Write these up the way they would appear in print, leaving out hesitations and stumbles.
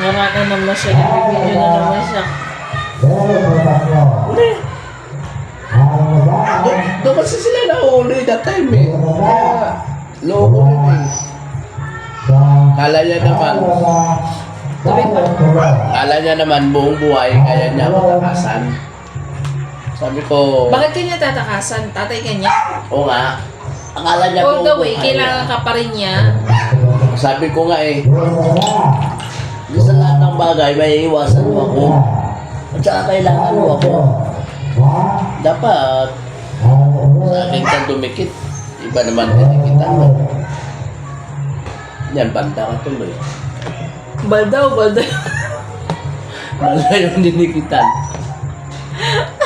Narana naman siya. Nagbibideo na naman siya. Uli. Doon kasi sila nahuli that time eh. Kaya, loko rin eh. Kala niya naman, buong buhay, kaya niya matakasan. Sabi ko, Bakit kanya tatakasan? Tatay kanya? oo nga, akala niya All buong the way, buhay kailangan niya. ka pa rin niya. Sabi ko nga eh, di sa lahat ng bagay, may iwasan mo ako. At saka kailangan mo ako. Dapat, sa akin ka dumikit. Iba naman dinikitan mo. Yan, banda ka tuloy. Baldaw. Banda yung dinikitan.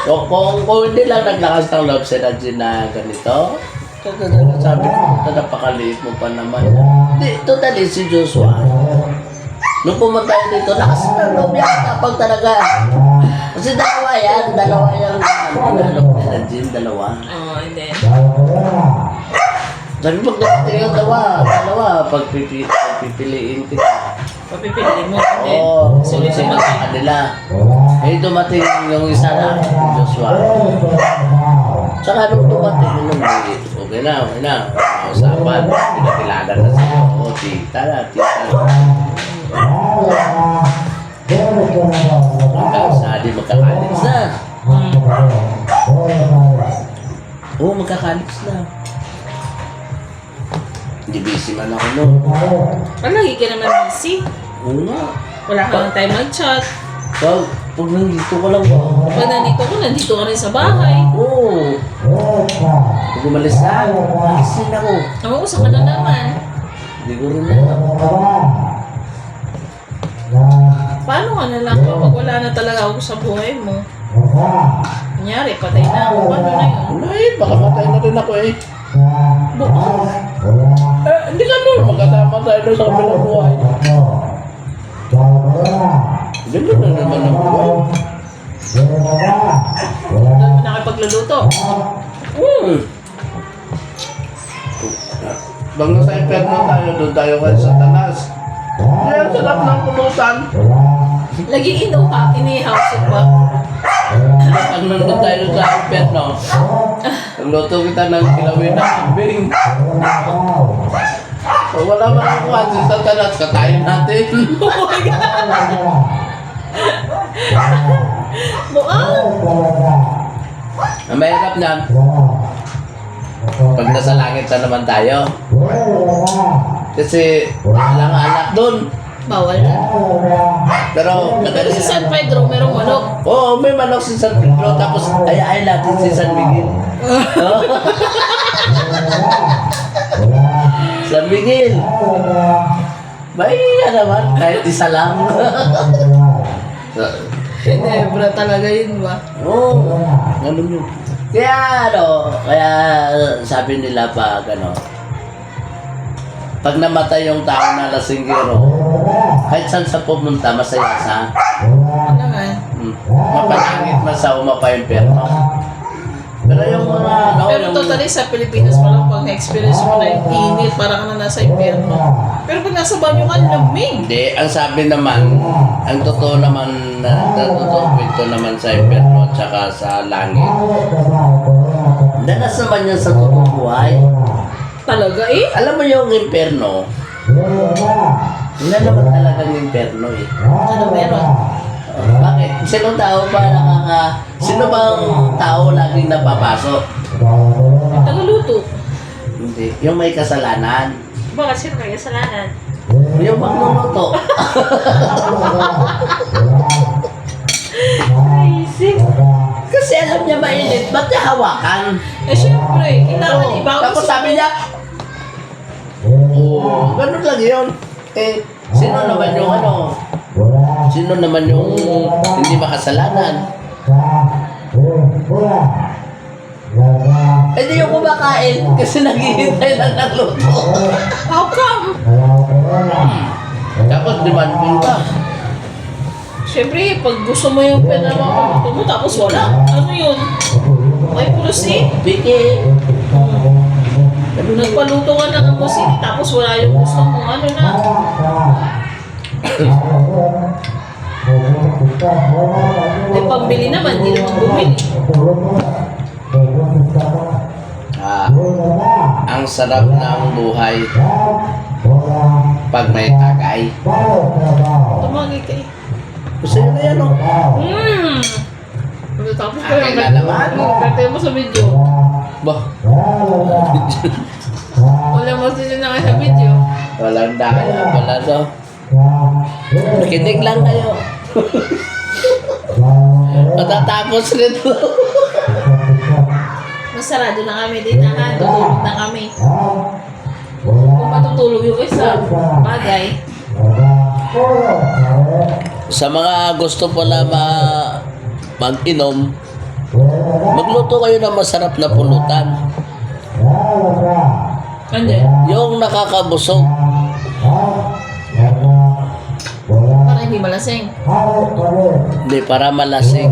Kung hindi lang naglakas ng love si Regine na ganito, sabi ko, napakaliit mo pa naman. Di, totally si Joshua. Nung pumunta yun dito, lakas ng loob yan kapag talaga. Kasi dalawa yung Regine, dalawa. Oo, and then. Sabi pag dumating yung dalawa, pag pipiliin kita. Papipiliin mo. And then. Oo, Sunod sino sa sa kanila. Eh, dumating yung isa na, Joshua. Tsaka nung dumating, okay na. Usapan, pinakilala na siya. Oo, tita. Hanggang sa di magkakalis na. Oo, magkakalis na. Hindi busy man ako noon. Lagi ka naman busy. Oo nga. Wala ka ng time mag-chat. Pag nandito ko lang ba? Pag nandito ka rin sa bahay. Oo. Pag umalis na, alisin ako. Nauusa ka na naman. Hindi ko rin alam. Paano ka na lang kapag wala na talaga ako sa buhay mo? Kunyari, patay na ako. Paano na yun? Ay, baka matay na rin ako eh. Bukas. Hindi ka nun. Magkasama tayo doon sa kabilang buhay. Ganun na naman ang buhay. Doon mo nakipagluluto. Bang nasa inferno tayo, doon tayo kay Satanas. Kaya sarap ng pulutan. Lagi inihaw ba? Pag nandun tayo sa inferno, nagluto kita ng kilawin na kambing. Pag wala man ang kuhan si Satanas, katayin natin. Oh my God! Buang! Ang mahirap niyan, pag nasa langit na naman tayo, kasi walang anak doon. Bawal na. Pero Pero si San Pedro, merong manok. Oo, may manok si San Pedro, tapos ayayin natin si San Miguel. San Miguel. May naman, kahit isa lang. Hinebra talaga yun ba? Oo, ganun yun. Kaya sabi nila pag namatay yung tao na lasinggero, kahit saan sa pumunta, masaya sa. Ano nga? Mapalangit man sa umapayimperno. Pero yung mga Pero totally sa Pilipinas pa lang pag na-experience mo na yung init, parang ka na nasa impyerno. Pero pag nasa banyo ka, lamig. Hindi, ang sabi naman, ang totoo naman, totoo kwento naman sa impyerno at saka sa langit. Danas naman yan sa totoong buhay. Talaga eh? Alam mo yung impyerno, wala naman talagang impyerno eh. Ano meron? Bakit? Sino bang tao laging napapasok? Tagaluto. Hindi. Yung may kasalanan. Bakit sino may kasalanan? Yung magluluto. Isip. Kasi alam niya mainit, ba't niya hawakan? Eh syempre, kailangan ibaw. Tapos sabi niya, ganun lang yun. Eh, sino naman yung hindi makasalanan? Eh di yung kumakain kasi naghihintay lang ng luto. How come? Tapos demanding pa. Syempre, pag gusto mo yung pinamamaluto mo, tapos wala. Ano yun? May purusi. Piki. Nagpaluto ka ng purusi, tapos wala yung gusto mo. Ano na? Eh, pambili naman, hindi naman bumili. Ang sarap ng buhay pag may tagay. Tumagi ka eh. Gusto nyo na yan, oh. Tapos ko Akin na naman. Kaya mo sa video. Bah, Wala mo sila na kayo sa video. walang daya pala, no? Kinig lang kayo. Matatapos rin to. Masarado na kami din na tutulog na kami. Kung matutulog yung isa, bagay. Sa mga gusto pala mag-inom, magluto kayo ng masarap na pulutan. Hindi. Yung nakakabusog. Para hindi malasing. Hindi, para malasing.